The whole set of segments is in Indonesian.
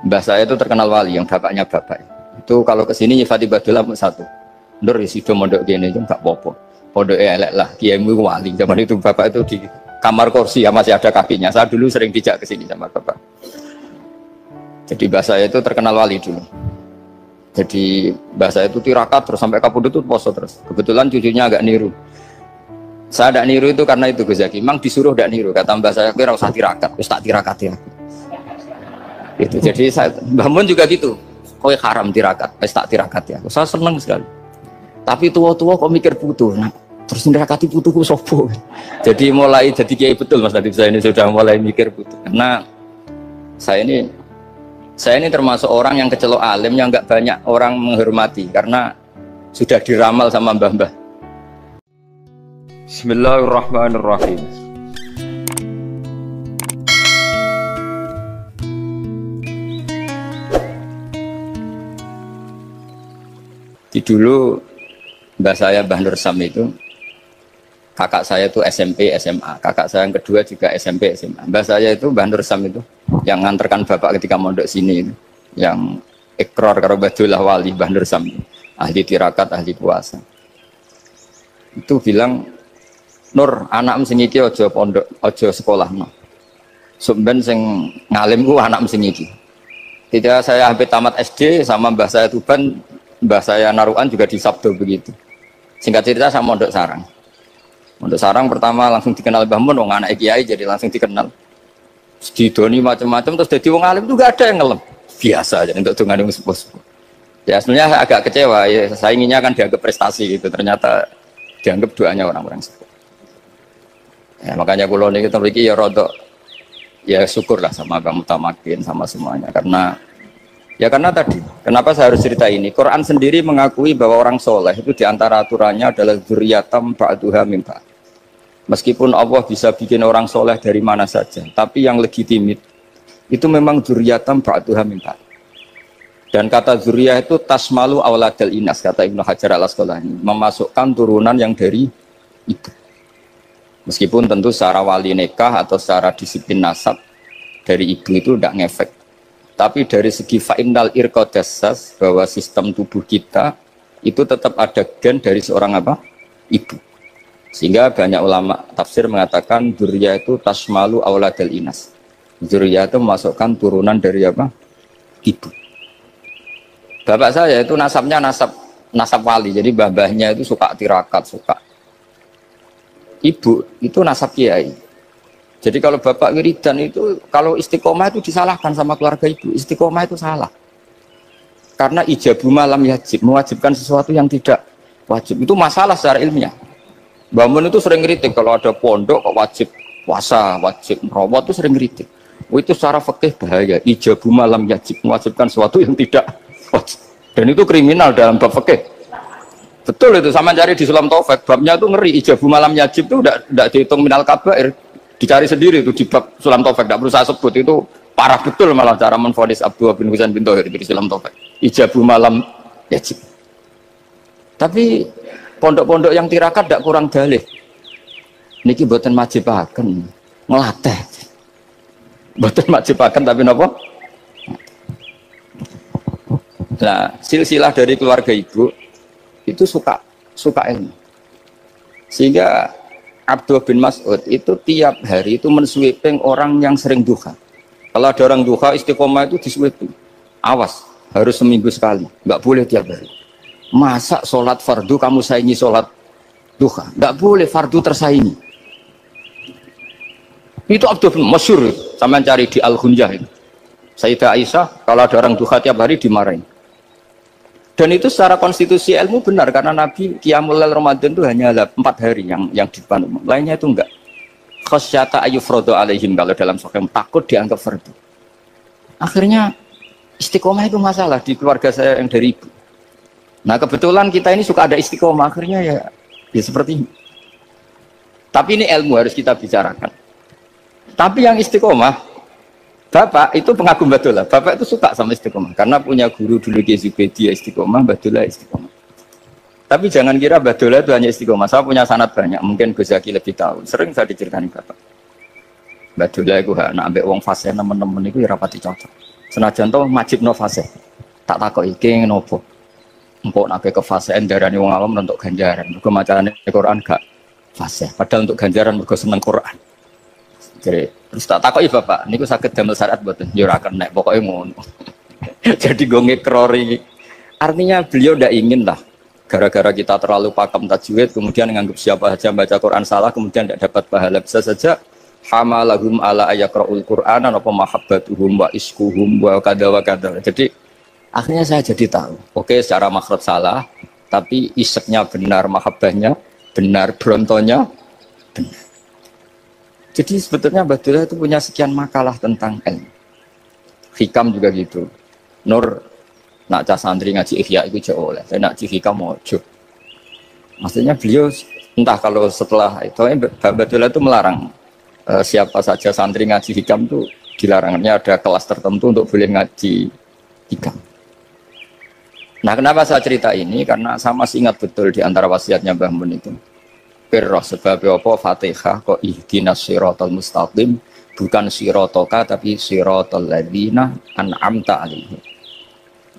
Mbah saya itu terkenal wali, yang bapaknya bapak. Itu kalau kesini nyifati Badullah satu. Nur isido mondok gini itu nggak popo. Pondok elek lah, kiaimu wali. Zaman itu bapak itu di kamar kursi ya masih ada kakinya. Saya dulu sering dijak kesini sama bapak. Jadi mbah saya itu terkenal wali dulu. Jadi mbah saya itu tirakat terus sampai kapundhut itu poso terus. Kebetulan cucunya agak niru. Saya tidak niru itu karena itu Gus Zaki. Memang disuruh tidak niru. Kata mbah saya, kira usah tirakat, terus tak tirakat ya. Gitu. Jadi saya, Mbah Mun juga gitu. Kowe haram tirakat, wis tak tirakat ya. Saya seneng sekali. Tapi tua-tua kok mikir putu. Nah, terus nirakati putuku sopo. Jadi mulai jadi kiai betul Mas Nadif, saya ini sudah mulai mikir putu. Karena saya ini termasuk orang yang kecelok alim yang enggak banyak orang menghormati karena sudah diramal sama mbah-mbah. Bismillahirrahmanirrahim. Dulu mbah saya Mbah Nur Sam itu kakak saya itu SMP SMA, kakak saya yang kedua juga SMP SMA. Mbah saya itu Mbah Nur Sam itu yang nganterkan bapak ketika mondok sini itu, yang ikrar karo Badullah wali Mbah Nur Sam, ahli tirakat, ahli puasa. Itu bilang, Nur, anak sing iki aja pondok, aja sekolah no. Sumben sing ngalim ku anak sing iki. Ketika saya hampir tamat SD sama mbah saya Tuban, mbah saya Narukan juga di Sabdo begitu. Singkat cerita sama Mondok Sarang. Mondok Sarang pertama langsung dikenal Mbah Mun, wong anak kiai jadi langsung dikenal. Didoni macam-macam terus jadi wong alim juga ada yang ngelem. Biasa aja untuk dongane wong sepuh-sepuh. Ya sebenarnya saya agak kecewa ya, saya inginnya kan dianggap prestasi gitu, ternyata dianggap doanya orang-orang sepuh. Ya, makanya kula niki mriki ya rodok ya syukurlah sama Bang Mutamakin sama semuanya karena tadi, kenapa saya harus cerita ini? Quran sendiri mengakui bahwa orang soleh itu diantara aturannya adalah dzurriyyatam ba'duha min ba'd. Meskipun Allah bisa bikin orang soleh dari mana saja, tapi yang legitimit itu memang dzurriyyatam ba'duha min ba'd. Dan kata dzurriyyah itu tasmalu auladal inas, kata Ibnu Hajar al-Asqalani, memasukkan turunan yang dari ibu. Meskipun tentu secara wali nikah atau secara disiplin nasab dari ibu itu tidak ngefek. Tapi dari segi fa'innal irqadassas, bahwa sistem tubuh kita itu tetap ada gen dari seorang apa? Ibu. Sehingga banyak ulama tafsir mengatakan dzurriyyah itu tasmalu auladal inas. Dzurriyyah itu memasukkan turunan dari apa? Ibu. Bapak saya itu nasabnya nasab wali. Jadi babahnya itu suka tirakat, suka. Ibu itu nasab kiai. Jadi kalau bapak wiridan itu, kalau istiqomah itu disalahkan sama keluarga ibu. Istiqomah itu salah. Karena ijabu malam yajib, mewajibkan sesuatu yang tidak wajib. Itu masalah secara ilmiah. Mbah Mun itu sering kritik kalau ada pondok kok wajib puasa, wajib merawat itu sering kritik. Itu secara fikih bahaya. Ijabu malam yajib, mewajibkan sesuatu yang tidak wajib. Dan itu kriminal dalam bab fikih. Betul itu, sama cari di Sulam Taufik, babnya itu ngeri. Ijabu malam yajib itu tidak dihitung minal kabair. Dicari sendiri itu di bab Sulam Taufik, tidak perlu saya sebut, itu parah betul malah cara menvonis Abdullah bin Husain bin Thohir di Sulam Taufik. Ijabu malam yajib. Tapi pondok-pondok yang tirakat tidak kurang dalih. Niki boten majibaken, ngelatih. Boten majibaken tapi napa? Nah, silsilah dari keluarga ibu itu suka ilmu. Sehingga Abdullah bin Mas'ud itu tiap hari itu mensweeping orang yang sering duha. Kalau ada orang duha istiqomah itu disweeping. Awas, harus seminggu sekali, nggak boleh tiap hari. Masa sholat fardu kamu saingi sholat duha? Nggak boleh, fardu tersaingi. Itu Abdullah bin masyhur, sama cari di Al-Hunjah itu. Sayyidah Aisyah kalau ada orang duha tiap hari dimarahin. Dan itu secara konstitusi ilmu benar karena Nabi Qiyamul Lail Ramadan itu hanya 4 hari yang di depan umum. Lainnya itu enggak. Khasyata ayyufradu alaihim, kalau dalam sahih takut dianggap fardu. Akhirnya istiqomah itu masalah di keluarga saya yang dari ibu. Nah kebetulan kita ini suka ada istiqomah, akhirnya ya seperti ini. Tapi ini ilmu harus kita bicarakan. Tapi yang istiqomah, Bapak itu pengagum Badullah. Bapak itu suka sama istiqomah karena punya guru dulu Ki Zubaidi istiqomah, Badullah istiqomah. Tapi jangan kira Badullah itu hanya istiqomah. Saya punya sanad banyak, mungkin Gus Zaki lebih tahu. Sering saya diceritain Bapak. Badullah itu nak ambek wong fase nemen-nemen itu ya rapati cocok. Senajan to majibno fase. Tak takoki iki nopo. Engko nek ke fase darani wong awam untuk ganjaran. Mergo macane Quran gak fase. Padahal untuk ganjaran mergo seneng Quran. Jadi terus tak takoki Bapak, niku saged damel syariat mboten? Ya ora kenek, pokoke ngono. Jadi gue ngekrori. Artinya beliau ndak ingin lah gara-gara kita terlalu pakem tajwid kemudian menganggap siapa saja baca Quran salah kemudian tidak dapat pahala. Bisa saja hamalahum ala ayakra'ul Qur'an apa mahabbatuhum wa iskuhum wa kada wa kada. Jadi akhirnya saya jadi tahu. Oke, secara makhraj salah, tapi iseknya benar, mahabbahnya benar, brontonya benar. Jadi sebetulnya Badullah itu punya sekian makalah tentang ilmu. Hikam juga gitu. Nur nak cah santri ngaji Ihya itu jauh oleh. Saya nak ngaji Hikam mojo. Maksudnya beliau entah kalau setelah itu Badullah itu melarang siapa saja santri ngaji Hikam itu dilarangnya ada kelas tertentu untuk boleh ngaji Hikam. Nah, kenapa saya cerita ini? Karena saya masih ingat betul di antara wasiatnya Mbah Mun itu. Pirroh sebab apa Fatihah kok ihdinas siratal mustaqim bukan siratoka tapi siratal ladzina an'amta alaihim.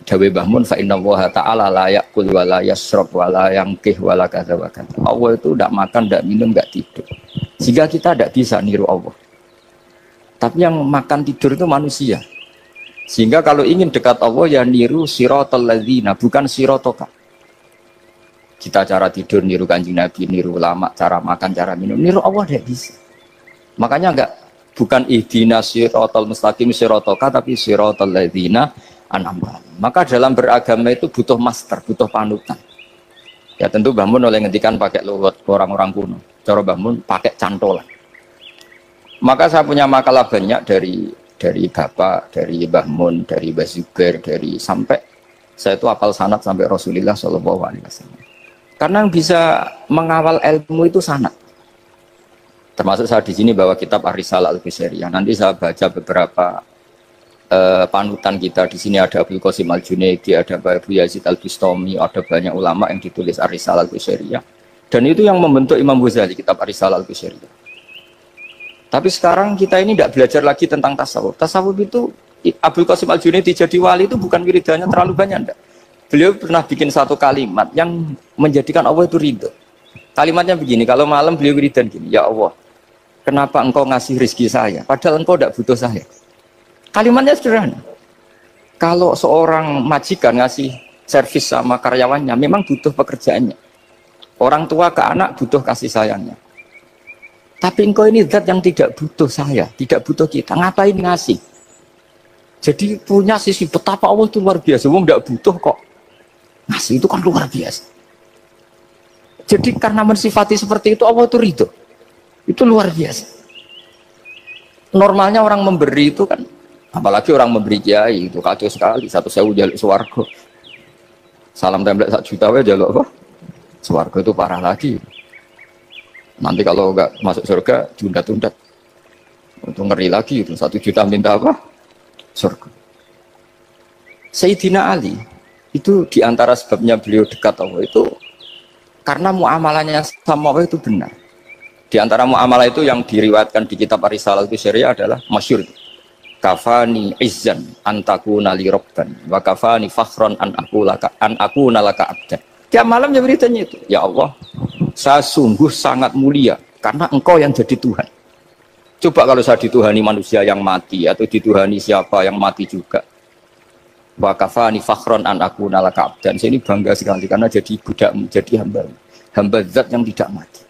Dawe Mbah Mun fa innallaha ta'ala la ya'kul wa la yashrab wa la yanqih wa la kadza wa kadza. Allah itu tidak makan, tidak minum, tidak tidur. Sehingga kita tidak bisa niru Allah. Tapi yang makan tidur itu manusia. Sehingga kalau ingin dekat Allah ya niru siratal ladzina bukan siratoka. Kita cara tidur niru Kanjeng Nabi, niru ulama, cara makan, cara minum, niru Allah tidak bisa. Makanya bukan ihdinas siratal mustaqim siratoka tapi siratal ladzina an'amta. Maka dalam beragama itu butuh master, butuh panutan. Ya tentu Mbah Mun oleh ngendikan pakai luwet orang-orang kuno. Cara Mbah Mun pakai cantolan. Maka saya punya makalah banyak dari Bapak, dari Mbah Mun, dari Mbah Zubair, dari sampai saya itu hafal sanad sampai Rasulullah SAW. Karena yang bisa mengawal ilmu itu sanad. Termasuk saya di sini bawa kitab Ar-Risalah Al-Qusairiyah. Nanti saya baca beberapa panutan kita. Di sini ada Abdul Qasim Al-Junaidi, ada Abu Yazid Al-Bistami, ada banyak ulama yang ditulis Ar-Risalah Al-Qusairiyah. Dan itu yang membentuk Imam Ghazali, kitab Ar-Risalah Al-Qusairiyah. Tapi sekarang kita ini tidak belajar lagi tentang tasawuf. Tasawuf itu Abdul Qasim Al-Junaidi jadi wali itu bukan wiridannya terlalu banyak, enggak. Beliau pernah bikin satu kalimat yang menjadikan Allah itu ridho. Kalimatnya begini, kalau malam beliau wiridan gini, ya Allah, kenapa engkau ngasih rezeki saya? Padahal engkau tidak butuh saya. Kalimatnya sederhana. Kalau seorang majikan ngasih servis sama karyawannya, memang butuh pekerjaannya. Orang tua ke anak butuh kasih sayangnya. Tapi engkau ini zat yang tidak butuh saya, tidak butuh kita. Ngapain ngasih? Jadi punya sisi betapa Allah itu luar biasa. Wong tidak butuh kok. Ngasih itu kan luar biasa. Jadi karena mensifati seperti itu Allah itu ridho. Itu luar biasa. Normalnya orang memberi itu kan, apalagi orang memberi kiai itu kacau sekali. 1.000 jaluk swarga. Salam template 1 juta wae jaluk apa? Swarga itu parah lagi. Nanti kalau enggak masuk surga tunda-tunda. Itu ngeri lagi itu 1 juta minta apa? Surga. Sayyidina Ali itu diantara sebabnya beliau dekat Allah itu karena muamalahnya sama Allah itu benar. Di antara muamalah itu yang diriwayatkan di kitab Ar-Risalah Al-Qusairiyah adalah masyhur. Kafani izzan antakuna li rabban wa kafani fakhran an akuna laka abdan. Tiap malam ya beritanya itu, ya Allah, saya sungguh sangat mulia karena engkau yang jadi Tuhan. Coba kalau saya dituhani manusia yang mati atau dituhani siapa yang mati juga. Wa kafani fakhran an akuna laka abdan. Saya ini bangga sekali karena jadi budak, jadi hamba zat yang tidak mati.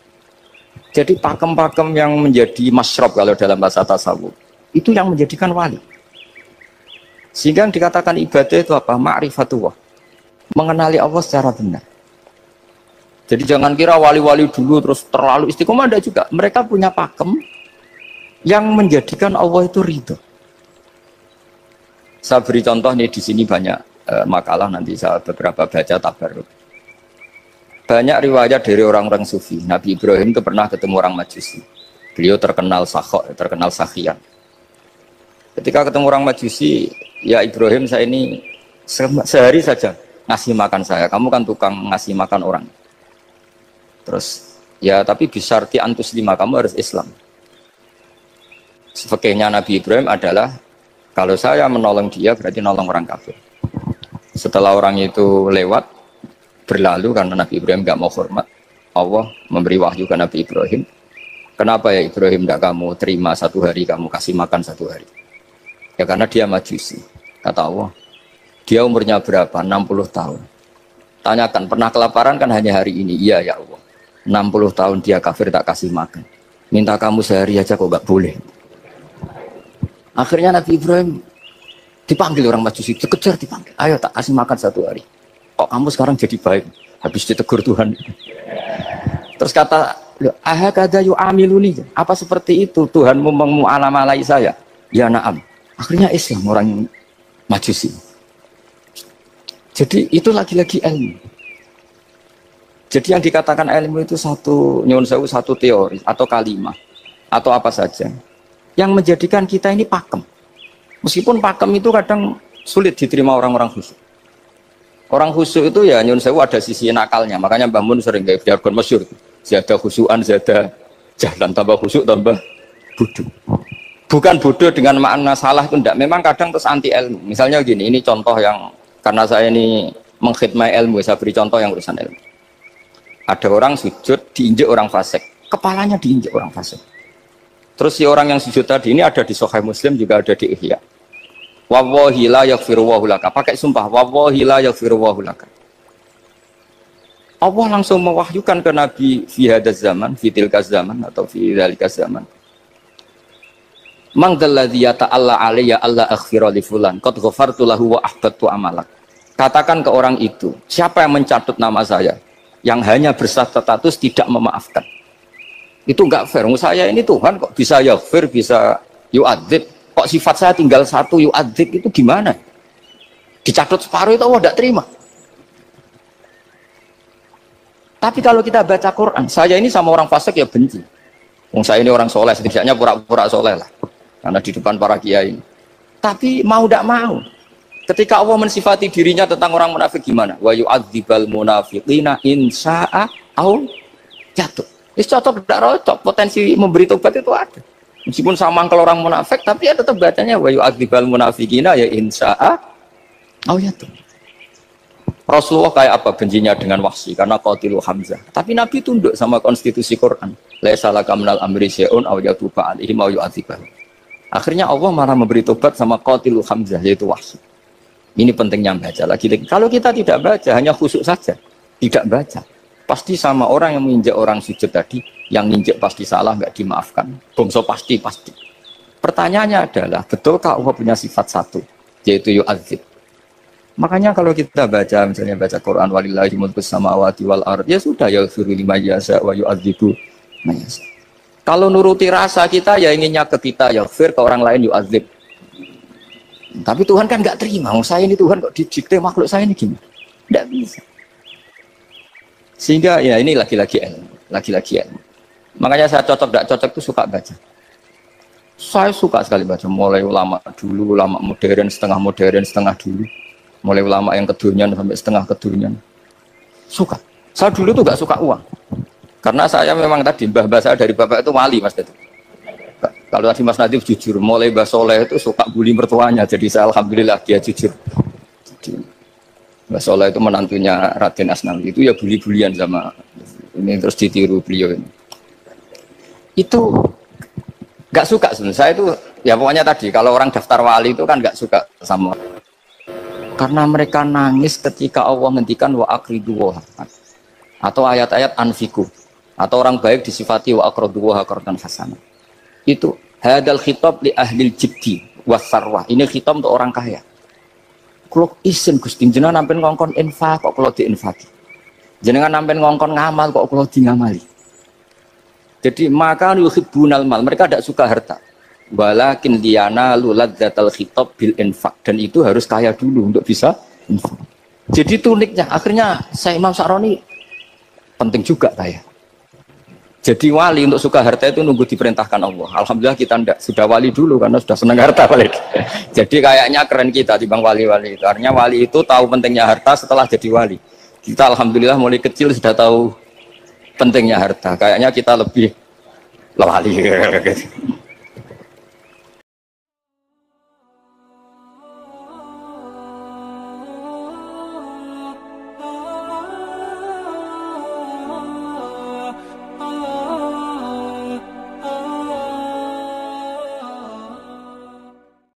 Jadi pakem-pakem yang menjadi masyrab kalau dalam bahasa tasawuf itu yang menjadikan wali. Sehingga yang dikatakan ibadah itu apa? Ma'rifatullah. Mengenali Allah secara benar. Jadi jangan kira wali-wali dulu terus terlalu istiqomah, ada juga. Mereka punya pakem yang menjadikan Allah itu ridho. Saya beri contoh nih di sini banyak makalah nanti saya beberapa baca tabarruk. Banyak riwayat dari orang-orang sufi. Nabi Ibrahim itu pernah ketemu orang Majusi. Beliau terkenal sakhok, terkenal sakhian. Ketika ketemu orang Majusi, ya Ibrahim saya ini sehari saja ngasih makan saya. Kamu kan tukang ngasih makan orang. Terus, ya tapi bisarti antus lima, kamu harus Islam. Fakihnya Nabi Ibrahim adalah Kalau saya menolong dia berarti nolong orang kafir. Setelah orang itu lewat, berlalu karena Nabi Ibrahim nggak mau hormat, Allah memberi wahyu ke Nabi Ibrahim. Kenapa ya Ibrahim tidak kamu terima 1 hari, kamu kasih makan 1 hari? Ya karena dia majusi. Kata Allah, dia umurnya berapa? 60 tahun. Tanyakan, pernah kelaparan kan hanya hari ini? Iya ya Allah. 60 tahun dia kafir tak kasih makan. Minta kamu sehari aja kok nggak boleh. Akhirnya Nabi Ibrahim dipanggil orang majusi, dikejar dipanggil. Ayo tak kasih makan 1 hari. Kok kamu sekarang jadi baik? Habis ditegur Tuhan. Terus kata, ahakada yu'amiluni. Apa seperti itu Tuhanmu mengu'alamalai saya? Ya na'am. Akhirnya Islam orang majusi. Jadi itu lagi-lagi ilmu. Jadi yang dikatakan ilmu itu nyuwun sewu, satu teori atau kalimat atau apa saja yang menjadikan kita ini pakem. Meskipun pakem itu kadang sulit diterima orang-orang khusyuk. Orang khusyuk itu ya nyuwun sewu ada sisi nakalnya. Makanya Mbah Mun sering kayak jargon masyhur. Zada khusyuan, zada jalan, tambah khusyuk tambah bodoh. Bukan bodoh dengan makna salah itu enggak. Memang kadang terus anti ilmu. Misalnya gini, ini contoh yang karena saya ini mengkhidmati ilmu, saya beri contoh yang urusan ilmu. Ada orang sujud diinjek orang fasik, kepalanya diinjek orang fasik. Terus si orang yang sujud tadi ini ada di Sahih Muslim, juga ada di Ihya. Wallahi la yaghfiru Allahu laka. Pakai sumpah, wallahi la yaghfiru Allahu laka. Allah langsung mewahyukan ke Nabi fi hadzal zaman, fi tilkaz zaman atau fi dzalikaz zaman. Man dzalladzi yata'alla alayya alla aghfira li fulan qad ghafartu lahu wa ahbattu amalak. Katakan ke orang itu, siapa yang mencatut nama saya yang hanya berstatus tidak memaafkan. Itu enggak fair. Saya ini Tuhan kok bisa yaghfir, bisa yu'adzib. Kok sifat saya tinggal 1 yu'adzib itu gimana? Dicatut separuh itu Allah tidak terima. Tapi kalau kita baca Quran, saya ini sama orang fasik ya benci. Saya ini orang soleh, setidaknya pura-pura soleh lah. Karena di depan para kiai. Tapi mau tidak mau. Ketika Allah mensifati dirinya tentang orang munafik gimana? Wa yu'adzibal munafiqina in sya'a au jatuh. Ini cocok tidak cocok. Potensi memberi tobat itu ada. Meskipun sama kalau orang munafik, tapi ya tetap bacanya wa yu'adzibal munafiqina ya in sya'a au jatuh. Rasulullah kayak apa bencinya dengan Wahsy karena qatilu Hamzah. Tapi Nabi tunduk sama konstitusi Quran. Laisa laka minal amri syai'un aw yatuba alaihim aw yu'adzibah. Akhirnya Allah malah memberi tobat sama qatilu Hamzah yaitu Wahsy. Ini pentingnya baca lagi. Kalau kita tidak baca, hanya khusyuk saja, tidak baca, pasti sama orang yang menginjak orang sujud tadi, yang nginjak pasti salah, nggak dimaafkan. Bongso pasti. Pertanyaannya adalah, betulkah Allah punya sifat 1, yaitu yu'adzib? Makanya kalau kita baca, misalnya baca Quran, walillahi mulkus samawati wal ardh, ya sudah, yaghfiru liman yasha wa yu'adzibu man yasha. Kalau nuruti rasa kita, ya inginnya ke kita, yaghfir, ke orang lain yu'adzib. Tapi Tuhan kan nggak terima. Saya ini Tuhan kok didikte makhluk saya ini gimana? Nggak bisa. Sehingga ya ini lagi-lagi ilmu. Makanya saya cocok nggak cocok itu suka baca. Saya suka sekali baca. Mulai ulama dulu, ulama modern, setengah dulu. Mulai ulama yang kedunian sampai setengah kedunian. Suka. Saya dulu tuh nggak suka uang. Karena saya memang tadi mbah saya dari bapak itu wali mas itu. Kalau tadi Mas Nadif jujur, mulai Mbah Soleh itu suka bully mertuanya, jadi saya alhamdulillah dia jujur. Jadi, Mbah Soleh itu menantunya Raden Asnawi, itu ya bully-bulian sama ini terus ditiru beliau ini. Itu nggak suka sebenarnya. Saya itu ya pokoknya tadi kalau orang daftar wali itu kan nggak suka sama. Karena mereka nangis ketika Allah menghentikan wa aqridu wa atau ayat-ayat anfiku atau orang baik disifati wa aqridu wa qardan hasanah. Itu hadal khitab li ahlil jibdi wasarwah. Ini khitab untuk orang kaya. Kalau isin Gusti jenengan nampen ngongkon infak kok kalau diinfaki. Jenengan nampen ngongkon ngamal kok kalau di ngamali. Jadi maka yuhibbunal mal, mereka tidak suka harta. Walakin liyana luladzatal khitab bil infak, dan itu harus kaya dulu untuk bisa infak. Jadi itu uniknya. Akhirnya saya Imam Sa'roni penting juga kaya. Jadi wali untuk suka harta itu nunggu diperintahkan Allah. Alhamdulillah kita enggak, sudah wali dulu karena sudah senang harta balik. Jadi kayaknya keren kita dibanding wali-wali itu. Artinya wali itu tahu pentingnya harta setelah jadi wali. Kita alhamdulillah mulai kecil sudah tahu pentingnya harta. Kayaknya kita lebih wali.